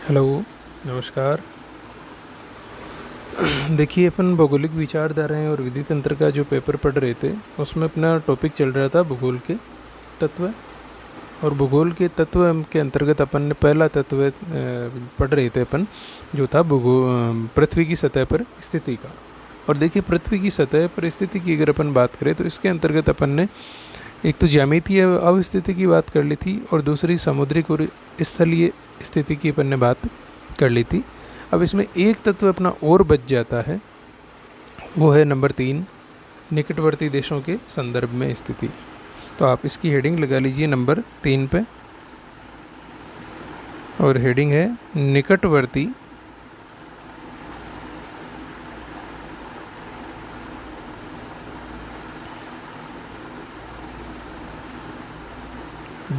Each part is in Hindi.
हेलो, नमस्कार। देखिए, अपन भौगोलिक विचारधाराएं और विधि तंत्र का जो पेपर पढ़ रहे थे, उसमें अपना टॉपिक चल रहा था भूगोल के तत्व। और भूगोल के तत्व के अंतर्गत अपन ने पहला तत्व पढ़ रहे थे अपन, जो था पृथ्वी की सतह पर स्थिति का। और देखिए, पृथ्वी की सतह पर स्थिति की अगर अपन बात करें तो इसके अंतर्गत अपन ने एक तो ज्यामितीय अवस्थिति की बात कर ली थी, और दूसरी समुद्रिक और स्थलीय स्थिति की अपन ने बात कर ली थी। अब इसमें एक तत्व अपना और बच जाता है, वो है नंबर 3, निकटवर्ती देशों के संदर्भ में स्थिति। तो आप इसकी हेडिंग लगा लीजिए नंबर 3 पे, और हेडिंग है निकटवर्ती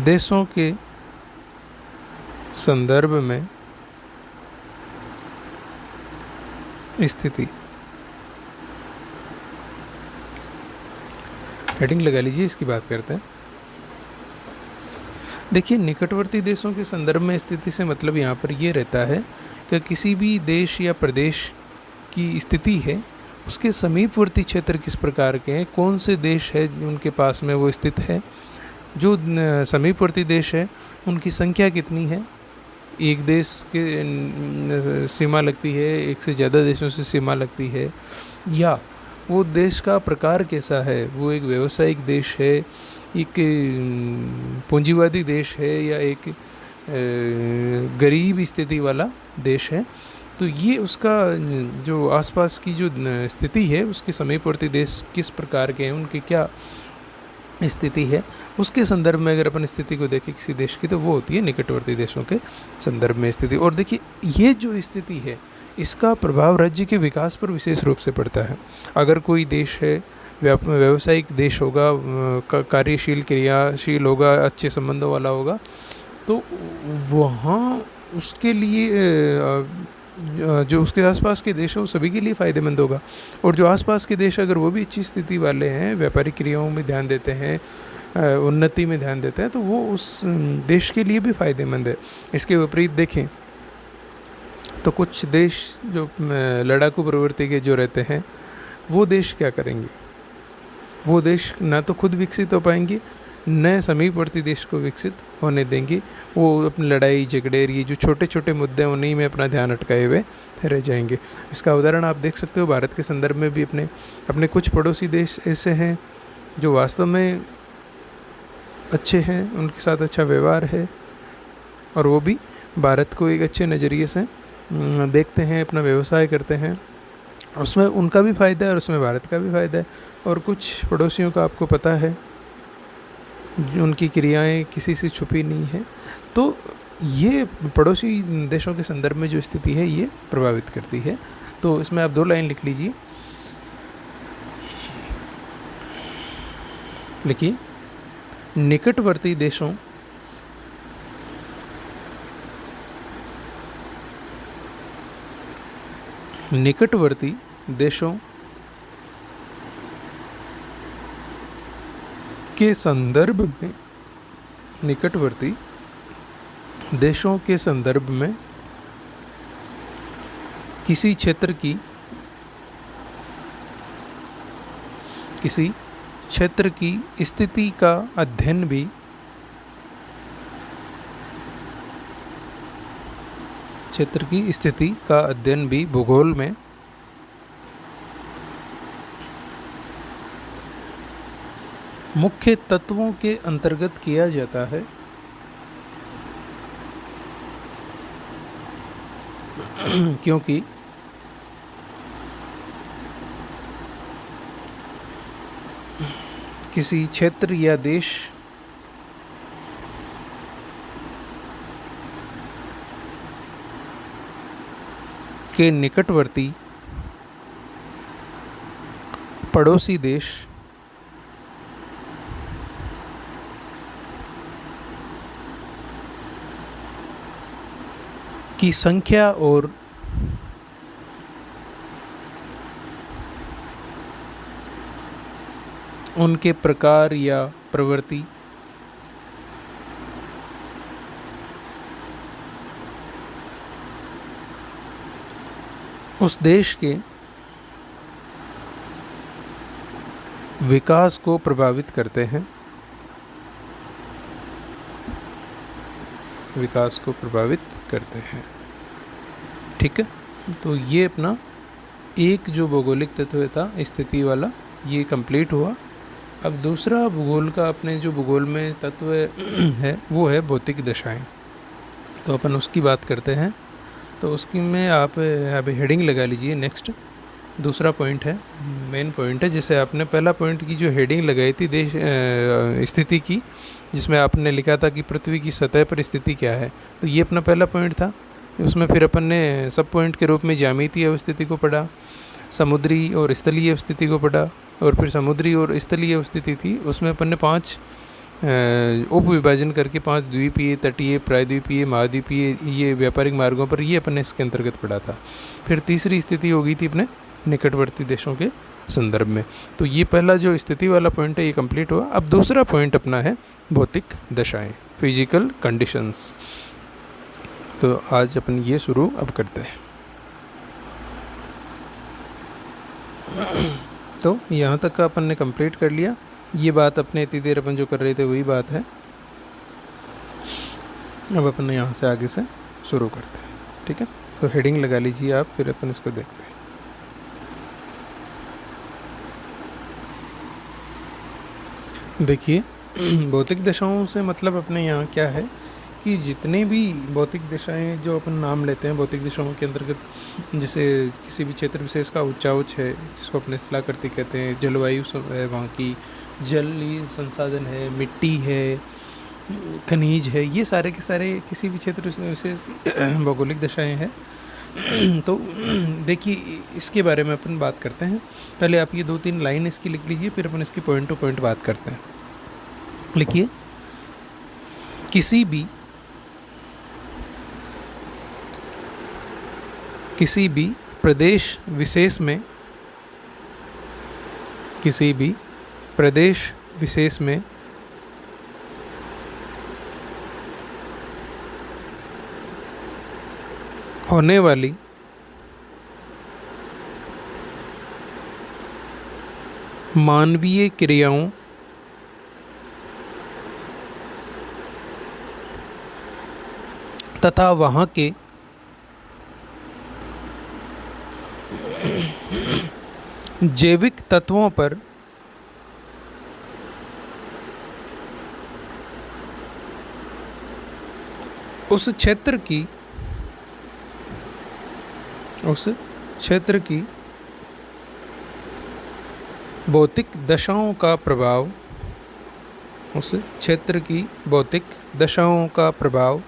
देशों के संदर्भ में स्थिति। हेडिंग लगा लीजिए, इसकी बात करते हैं। देखिए, निकटवर्ती देशों के संदर्भ में स्थिति से मतलब यहाँ पर ये रहता है कि किसी भी देश या प्रदेश की स्थिति है, उसके समीपवर्ती क्षेत्र किस प्रकार के हैं, कौन से देश है उनके पास में वो स्थित है, जो समीपवर्ती देश है उनकी संख्या कितनी है, एक देश के सीमा लगती है, एक से ज़्यादा देशों से सीमा लगती है, या वो देश का प्रकार कैसा है, वो एक व्यावसायिक देश है, एक पूंजीवादी देश है, या एक गरीब स्थिति वाला देश है। तो ये उसका जो आसपास की जो स्थिति है, उसके समीपवर्ती देश किस प्रकार के हैं, उनकी क्या स्थिति है, उसके संदर्भ में अगर अपन स्थिति को देखें किसी देश की, तो वो होती है निकटवर्ती देशों के संदर्भ में स्थिति। और देखिए, ये जो स्थिति है, इसका प्रभाव राज्य के विकास पर विशेष रूप से पड़ता है। अगर कोई देश है, व्यावसायिक देश होगा, कार्यशील क्रियाशील होगा, अच्छे संबंधों वाला होगा, तो वहाँ उसके लिए जो उसके आसपास के देश हैं वो सभी के लिए फ़ायदेमंद होगा। और जो आसपास के देश अगर वो भी अच्छी स्थिति वाले हैं, व्यापारिक क्रियाओं में ध्यान देते हैं, उन्नति में ध्यान देते हैं, तो वो उस देश के लिए भी फ़ायदेमंद है। इसके विपरीत देखें तो कुछ देश जो लड़ाकू प्रवृत्ति के जो रहते हैं, वो देश क्या करेंगे, वो देश ना तो खुद विकसित हो पाएंगे, न समीपवर्ती देश को विकसित होने देंगे। वो अपनी लड़ाई झगड़े, ये जो छोटे छोटे मुद्दे हैं उन्हीं में अपना ध्यान अटकाए हुए रह जाएंगे। इसका उदाहरण आप देख सकते हो, भारत के संदर्भ में भी अपने कुछ पड़ोसी देश ऐसे हैं जो वास्तव में अच्छे हैं, उनके साथ अच्छा व्यवहार है, और वो भी भारत को एक अच्छे नज़रिए से देखते हैं, अपना व्यवसाय करते हैं, उसमें उनका भी फ़ायदा है और उसमें भारत का भी फ़ायदा है। और कुछ पड़ोसियों का आपको पता है, उनकी क्रियाएं किसी से छुपी नहीं है। तो ये पड़ोसी देशों के संदर्भ में जो स्थिति है, ये प्रभावित करती है। तो इसमें आप 2 लाइन लिख लीजिए, लिखिए, निकटवर्ती देशों के संदर्भ में निकटवर्ती देशों के संदर्भ में किसी क्षेत्र की स्थिति का अध्ययन भी भूगोल में मुख्य तत्वों के अंतर्गत किया जाता है। क्योंकि किसी क्षेत्र या देश के निकटवर्ती पड़ोसी देश की संख्या और उनके प्रकार या प्रवृत्ति उस देश के विकास को प्रभावित करते हैं, विकास को प्रभावित करते हैं। ठीक है, तो ये अपना एक जो भौगोलिक तत्व था स्थिति वाला, ये कंप्लीट हुआ। अब दूसरा भूगोल का अपने जो भूगोल में तत्व है वो है भौतिक दशाएं। तो अपन उसकी बात करते हैं। तो उसकी में आप अभी हेडिंग लगा लीजिए, नेक्स्ट दूसरा पॉइंट है, मेन पॉइंट है, जिसे आपने पहला पॉइंट की जो हेडिंग लगाई थी देश स्थिति की, जिसमें आपने लिखा था कि पृथ्वी की सतह पर स्थिति क्या है, तो ये अपना पहला पॉइंट था। उसमें फिर अपन ने सब पॉइंट के रूप में ज्यामितीय अवस्थिति को पढ़ा, समुद्री और स्थलीय अवस्थिति को पढ़ा, और फिर समुद्री और स्थलीय अवस्थिति थी उसमें अपन ने 5 उप विभाजन करके 5 द्वीपीय, तटीय, प्रायद्वीपीय, महाद्वीपीय, ये व्यापारिक मार्गों पर, ये अपन ने इसके अंतर्गत पढ़ा था। फिर तीसरी स्थिति हो गई थी अपने निकटवर्ती देशों के संदर्भ में। तो ये पहला जो स्थिति वाला पॉइंट है ये कंप्लीट हुआ। अब दूसरा पॉइंट अपना है भौतिक दशाएं, फिजिकल कंडीशंस। तो आज अपन ये शुरू अब करते हैं। तो यहाँ तक का अपन ने कंप्लीट कर लिया। ये बात अपने इतनी देर अपन जो कर रहे थे वही बात है। अब अपन यहाँ से आगे से शुरू करते हैं। ठीक है, तो हेडिंग लगा लीजिए आप, फिर अपन इसको देखते हैं। देखिए, भौतिक दशाओं से मतलब अपने यहाँ क्या है कि जितने भी भौतिक दशाएं जो अपन नाम लेते हैं भौतिक दशाओं के अंतर्गत, जैसे किसी भी क्षेत्र विशेष का उच्चाउच्च है, जिसको अपने स्थलाकृति कहते हैं, जलवायु है वहाँ की, जलीय संसाधन है, मिट्टी है, खनिज है, ये सारे के सारे किसी भी क्षेत्र विशेष की भौगोलिक दशाएं हैं। तो देखिए, इसके बारे में अपन बात करते हैं। पहले आप ये 2-3 लाइन इसकी लिख लीजिए, फिर अपन इसकी पॉइंट टू पॉइंट बात करते हैं। लिखिए, किसी भी प्रदेश विशेष में, किसी भी प्रदेश विशेष में होने वाली मानवीय क्रियाओं तथा वहाँ के जैविक तत्वों पर उस क्षेत्र की भौतिक दशाओं का प्रभाव, उस क्षेत्र की भौतिक दशाओं का प्रभाव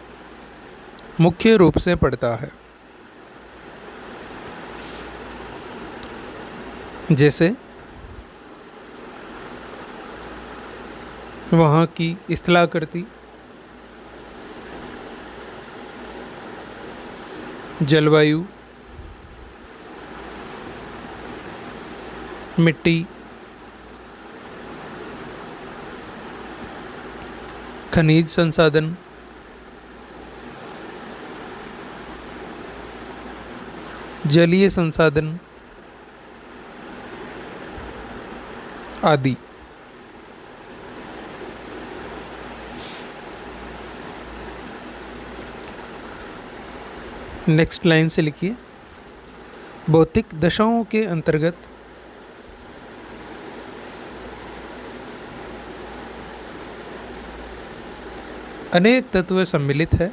मुख्य रूप से पड़ता है। जैसे वहाँ की स्थलाकृति, जलवायु, मिट्टी, खनिज संसाधन, जलीय संसाधन आदि। नेक्स्ट लाइन से लिखिए, भौतिक दशाओं के अंतर्गत अनेक तत्व सम्मिलित है।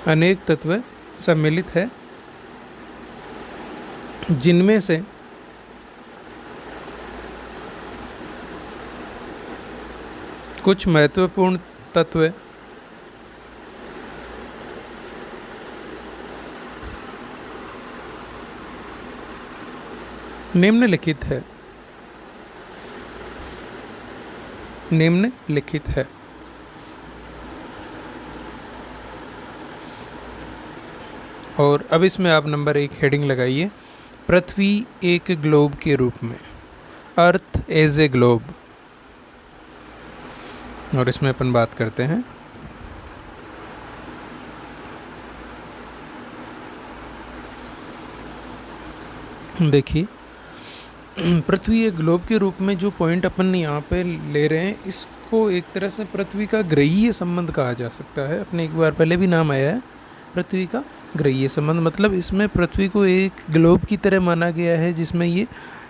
अनेक तत्व सम्मिलित है, जिनमें से कुछ महत्वपूर्ण तत्व निम्नलिखित है। निम्नलिखित है। और अब इसमें आप नंबर 1 हेडिंग लगाइए, पृथ्वी एक ग्लोब के रूप में, अर्थ एज ए ग्लोब। और इसमें अपन बात करते हैं देखिए, पृथ्वी एक ग्लोब के रूप में जो पॉइंट अपन यहाँ पे ले रहे हैं, इसको एक तरह से पृथ्वी का ग्रहीय संबंध कहा जा सकता है। अपने एक बार पहले भी नाम आया है पृथ्वी का ग्रहीय संबंध, मतलब इसमें पृथ्वी को एक ग्लोब की तरह माना गया है, जिसमें ये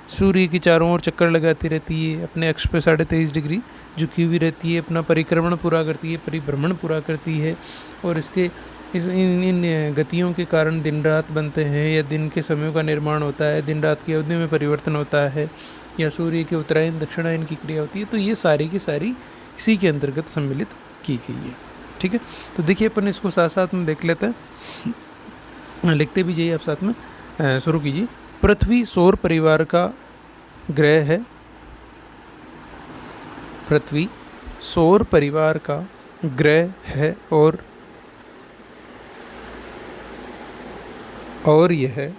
सूर्य के चारों ओर चक्कर लगाती रहती है, अपने अक्ष पे 23.5 डिग्री झुकी हुई रहती है, अपना परिक्रमण पूरा करती है, परिभ्रमण पूरा करती है। और इसके इन गतियों के कारण दिन रात बनते हैं, या दिन के समयों का निर्माण होता है, दिन रात की अवधि में परिवर्तन होता है, या सूर्य के उत्तरायण दक्षिणायन की क्रिया होती है। तो ये सारी की सारी इसी के अंतर्गत सम्मिलित की गई है। ठीक है, तो देखिए अपन इसको साथ साथ में देख लेते हैं, लिखते भी जाइए आप साथ में। शुरू कीजिए। पृथ्वी सौर परिवार का ग्रह है। पृथ्वी सौर परिवार का ग्रह है और यह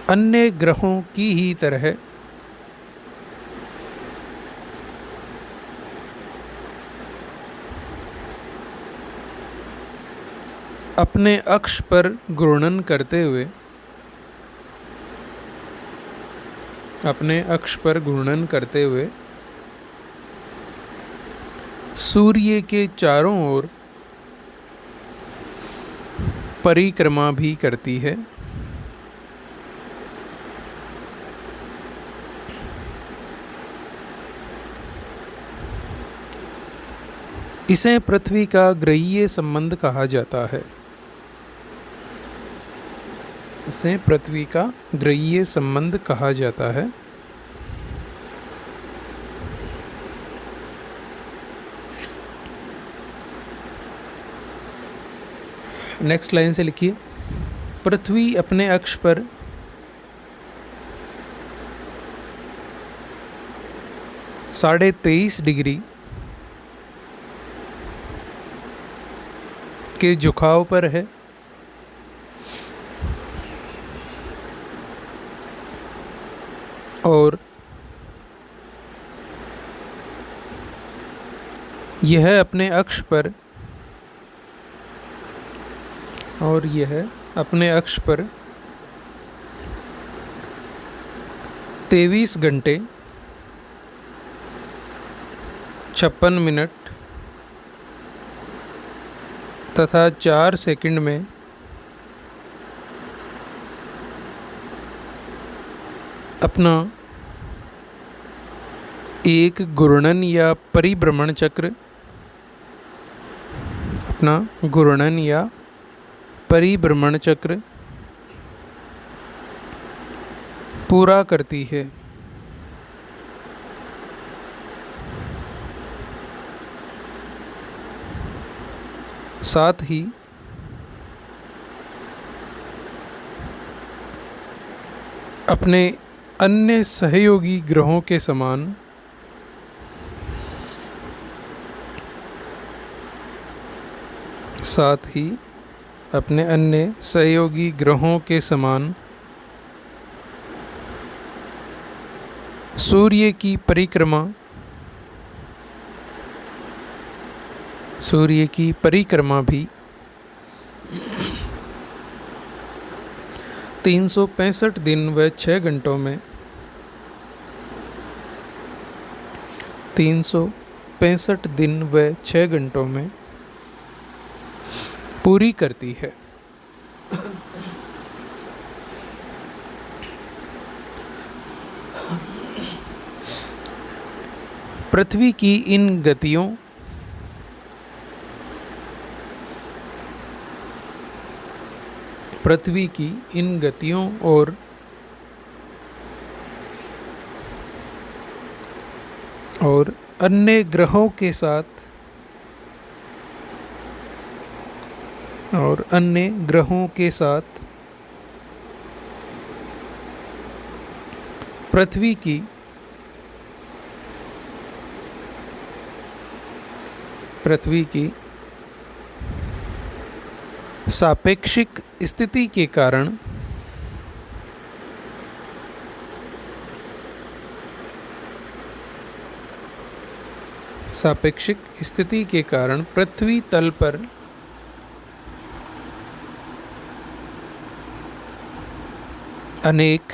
अन्य ग्रहों की ही तरह अपने अक्ष पर घूर्णन करते हुए सूर्य के चारों ओर परिक्रमा भी करती है। इसे पृथ्वी का ग्रहीय संबंध कहा जाता है। इसे पृथ्वी का ग्रहीय संबंध कहा जाता है। नेक्स्ट लाइन से लिखिए। पृथ्वी अपने अक्ष पर साढ़े 23 डिग्री के झुकाव पर है। और यह अपने अक्ष पर 23 घंटे 56 मिनट तथा 4 सेकंड में अपना एक घूर्णन या परिभ्रमण चक्र पूरा करती है। साथ ही अपने अन्य सहयोगी ग्रहों के समान सूर्य की परिक्रमा भी 365 दिन व 6 घंटों में 365 दिन व 6 घंटों में पूरी करती है। पृथ्वी की इन गतियों और अन्य ग्रहों के साथ पृथ्वी की सापेक्षिक स्थिति के कारण पृथ्वी तल पर अनेक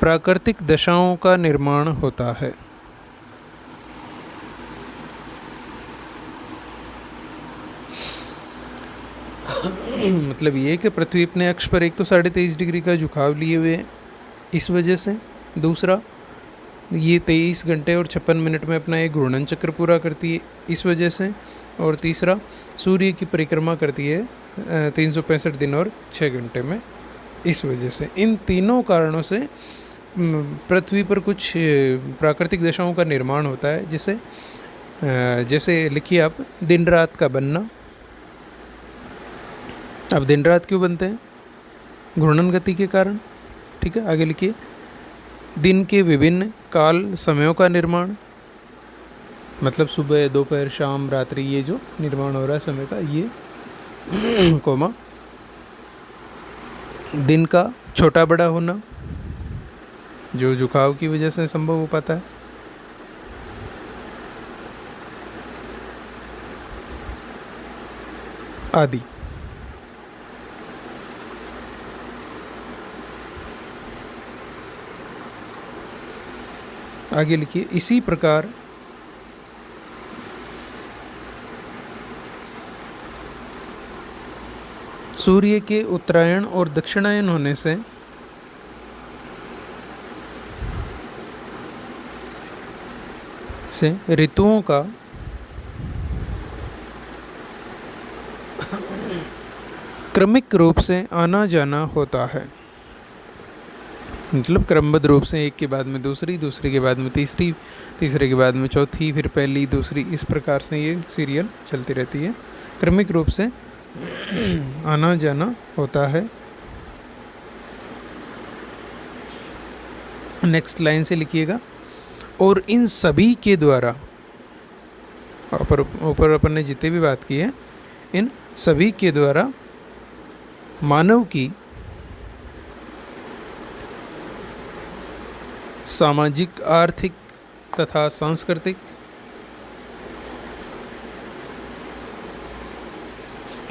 प्राकृतिक दशाओं का निर्माण होता है। मतलब ये कि पृथ्वी अपने अक्ष पर एक तो 23.5 डिग्री का झुकाव लिए हुए है इस वजह से, दूसरा ये 23 घंटे और 56 मिनट में अपना एक घूर्णन चक्र पूरा करती है इस वजह से, और तीसरा सूर्य की परिक्रमा करती है 365 दिन और 6 घंटे में इस वजह से। इन तीनों कारणों से पृथ्वी पर कुछ प्राकृतिक दशाओं का निर्माण होता है, जैसे लिखिए आप, दिन रात का बनना। अब दिन रात क्यों बनते हैं? घूर्णन गति के कारण। ठीक है, आगे लिखिए। दिन के विभिन्न काल समयों का निर्माण, मतलब सुबह, दोपहर, शाम, रात्रि, ये जो निर्माण हो रहा है समय का, ये कोमा दिन का छोटा बड़ा होना, जो झुकाव की वजह से संभव हो पाता है। आदि। आगे लिखिए। इसी प्रकार सूर्य के उत्तरायण और दक्षिणायन होने से ऋतुओं का क्रमिक रूप से आना जाना होता है। मतलब क्रमबद्ध रूप से एक के बाद में दूसरी, दूसरी के बाद में तीसरी, तीसरे के बाद में चौथी, फिर पहली, दूसरी, इस प्रकार से ये सीरियल चलती रहती है। क्रमिक रूप से आना जाना होता है। नेक्स्ट लाइन से लिखिएगा। और इन सभी के द्वारा, ऊपर अपन ने जितने भी बात की है, इन सभी के द्वारा मानव की सामाजिक, आर्थिक तथा सांस्कृतिक,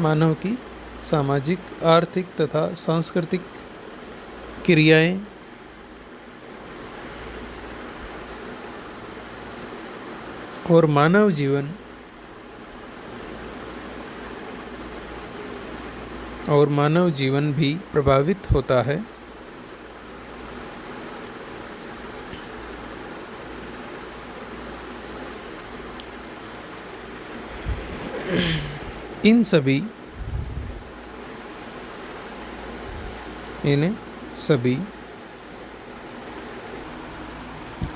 मानव की सामाजिक, आर्थिक तथा सांस्कृतिक क्रियाएं और मानव जीवन भी प्रभावित होता है। इन सभी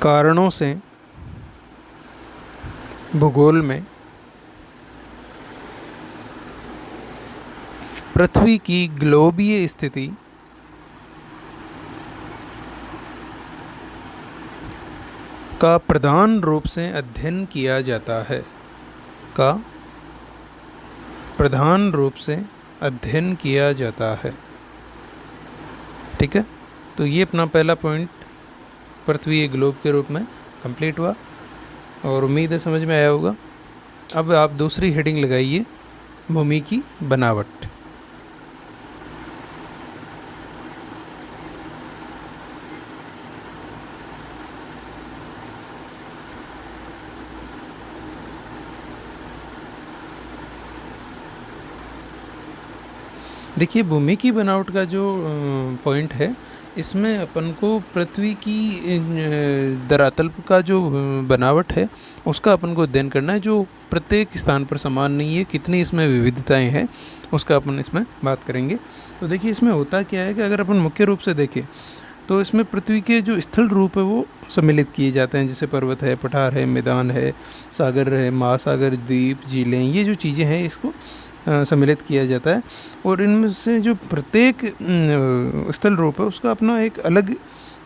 कारणों से भूगोल में पृथ्वी की ग्लोबीय स्थिति का प्रधान रूप से अध्ययन किया जाता है। ठीक है, तो ये अपना पहला पॉइंट पृथ्वी एक ग्लोब के रूप में कंप्लीट हुआ और उम्मीद है समझ में आया होगा। अब आप दूसरी हेडिंग लगाइए, भूमि की बनावट। देखिए, भूमि की बनावट का जो पॉइंट है, इसमें अपन को पृथ्वी की धरातल का जो बनावट है उसका अपन को अध्ययन करना है, जो प्रत्येक स्थान पर समान नहीं है, कितनी इसमें विविधताएं हैं उसका अपन इसमें बात करेंगे। तो देखिए, इसमें होता क्या है कि अगर अपन मुख्य रूप से देखें तो इसमें पृथ्वी के जो स्थल रूप है वो सम्मिलित किए जाते हैं, जैसे पर्वत है, पठार है, मैदान है, सागर है, महासागर, द्वीप, झीलें, ये जो चीज़ें हैं इसको सम्मिलित किया जाता है। और इनमें से जो प्रत्येक स्थल रूप है उसका अपना एक अलग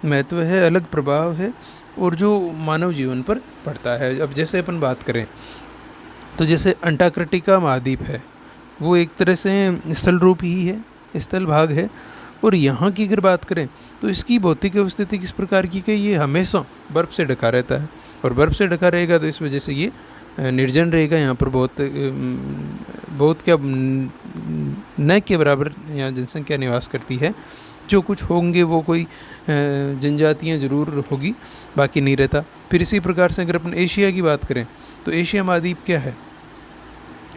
महत्व है, अलग प्रभाव है, और जो मानव जीवन पर पड़ता है। अब जैसे अपन बात करें तो जैसे अंटार्कटिका महाद्वीप है, वो एक तरह से स्थल रूप ही है, स्थल भाग है। और यहाँ की अगर बात करें तो इसकी भौतिक स्थिति किस प्रकार की है, ये हमेशा बर्फ़ से ढका रहता है, और बर्फ़ से ढका रहेगा तो इस वजह से ये निर्जन रहेगा। यहाँ पर बहुत क्या न के बराबर यहाँ जनसंख्या निवास करती है। जो कुछ होंगे वो कोई जनजातियाँ ज़रूर होगी, बाकी नहीं रहता। फिर इसी प्रकार से अगर अपन एशिया की बात करें तो एशिया महाद्वीप क्या है,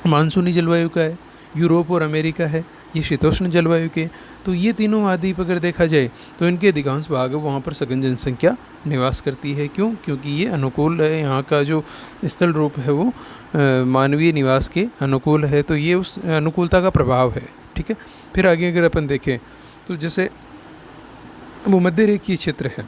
मानसूनी जलवायु का है। यूरोप और अमेरिका है, ये शीतोष्ण जलवायु के। तो ये तीनों महाद्वीप अगर देखा जाए तो इनके अधिकांश भाग वहाँ पर सघन जनसंख्या निवास करती है। क्यों? क्योंकि ये अनुकूल है, यहाँ का जो स्थल रूप है वो मानवीय निवास के अनुकूल है। तो ये उस अनुकूलता का प्रभाव है। ठीक है। फिर आगे अगर अपन देखें तो जैसे वो मध्य रेखीय क्षेत्र है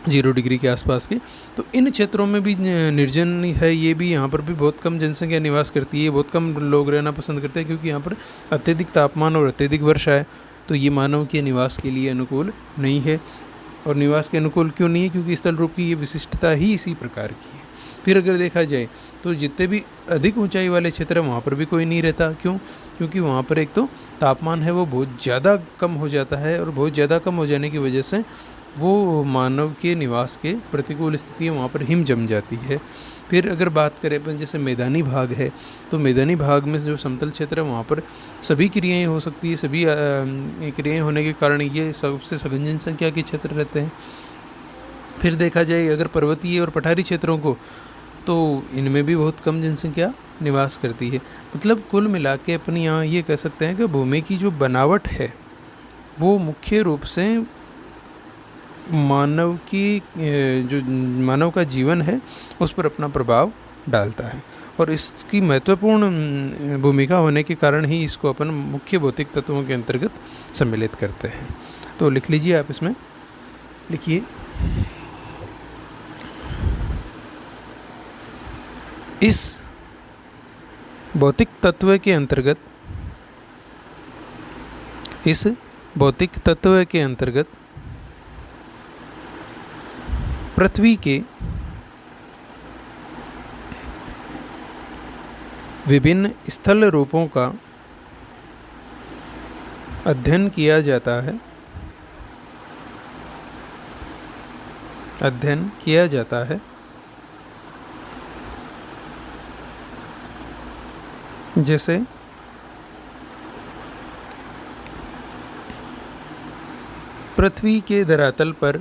0 डिग्री के आसपास के, तो इन क्षेत्रों में भी निर्जन है। ये भी यहाँ पर भी बहुत कम जनसंख्या निवास करती है, बहुत कम लोग रहना पसंद करते हैं, क्योंकि यहाँ पर अत्यधिक तापमान और अत्यधिक वर्षा है। तो ये मानव के निवास के लिए अनुकूल नहीं है। और निवास के अनुकूल क्यों नहीं है? क्योंकि स्थल रूप की ये विशिष्टता ही इसी प्रकार की है। फिर अगर देखा जाए तो जितने भी अधिक ऊंचाई वाले क्षेत्र हैं वहाँ पर भी कोई नहीं रहता। क्यों? क्योंकि वहाँ पर एक तो तापमान है वो बहुत ज़्यादा कम हो जाता है, और बहुत ज़्यादा कम हो जाने की वजह से वो मानव के निवास के प्रतिकूल स्थितियाँ वहाँ पर हिम जम जाती है। फिर अगर बात करें अपन जैसे मैदानी भाग है, तो मैदानी भाग में जो समतल क्षेत्र है वहाँ पर सभी क्रियाएं हो सकती है। सभी क्रियाएं होने के कारण ये सबसे सघन जनसंख्या के क्षेत्र रहते हैं। फिर देखा जाए अगर पर्वतीय और पठारी क्षेत्रों को, तो इनमें भी बहुत कम जनसंख्या निवास करती है। मतलब कुल मिला के अपन यहाँ ये कह सकते हैं कि भूमि की जो बनावट है वो मुख्य रूप से मानव की जो मानव का जीवन है उस पर अपना प्रभाव डालता है। और इसकी महत्वपूर्ण भूमिका होने के कारण ही इसको अपन मुख्य भौतिक तत्वों के अंतर्गत सम्मिलित करते हैं। तो लिख लीजिए आप, इसमें लिखिए, इस भौतिक तत्व के अंतर्गत, इस भौतिक तत्व के अंतर्गत पृथ्वी के विभिन्न स्थल रूपों का अध्ययन किया जाता है, अध्ययन किया जाता है। जैसे पृथ्वी के धरातल पर,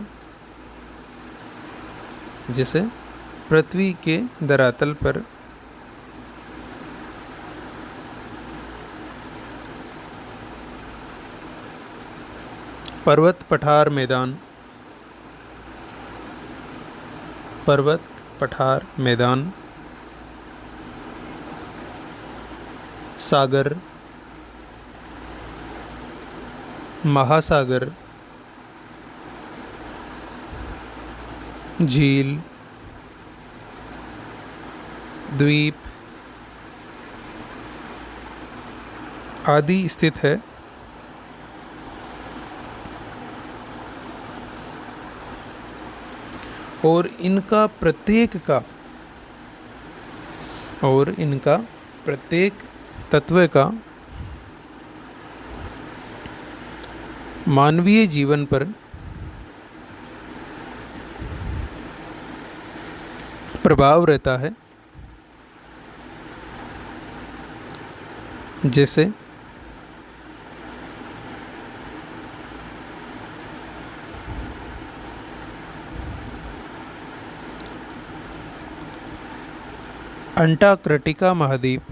जैसे पृथ्वी के धरातल पर पर्वत पठार मैदान, पर्वत पठार मैदान, सागर, महासागर, झील, द्वीप आदि स्थित है। और इनका प्रत्येक तत्व का मानवीय जीवन पर प्रभाव रहता है। जैसे अंटार्कटिका महाद्वीप,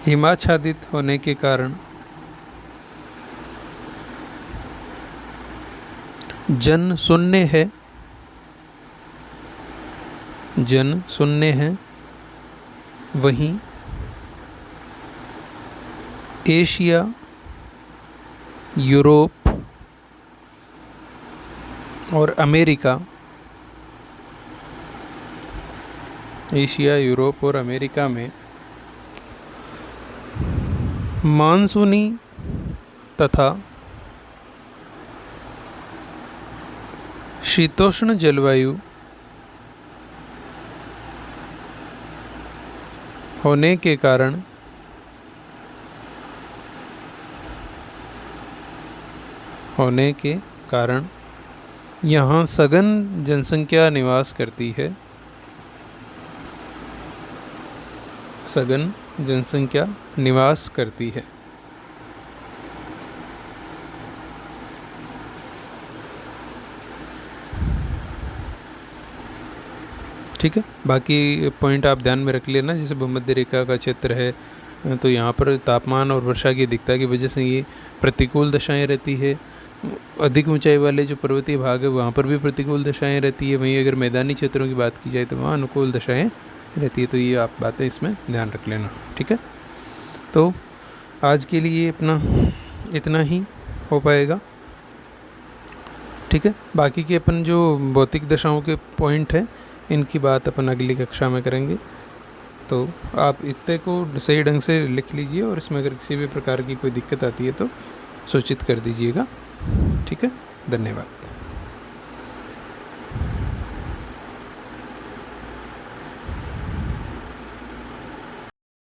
हिमाच्छादित होने के कारण जन शून्य है, जन शून्य है। वहीं एशिया, यूरोप और अमेरिका, एशिया, यूरोप और अमेरिका में मानसूनी तथा शीतोष्ण जलवायु होने के कारण यहाँ सघन जनसंख्या निवास करती है। सघन जनसंख्या निवास करती है। ठीक है, बाकी पॉइंट आप ध्यान में रख लेना। जैसे भूमध्य रेखा का क्षेत्र है, तो यहाँ पर तापमान और वर्षा की अधिकता की वजह से ये प्रतिकूल दशाएं रहती है। अधिक ऊंचाई वाले जो पर्वतीय भाग है वहाँ पर भी प्रतिकूल दशाएं रहती है। वहीं अगर मैदानी क्षेत्रों की बात की जाए तो वहाँ अनुकूल दशाएं रहती है। तो ये आप बातें इसमें ध्यान रख लेना। ठीक है, तो आज के लिए अपना इतना ही हो पाएगा। ठीक है, बाकी के अपन जो भौतिक दशाओं के पॉइंट हैं इनकी बात अपन अगली कक्षा में करेंगे। तो आप इतने को सही ढंग से लिख लीजिए और इसमें अगर किसी भी प्रकार की कोई दिक्कत आती है तो सूचित कर दीजिएगा। ठीक है, धन्यवाद।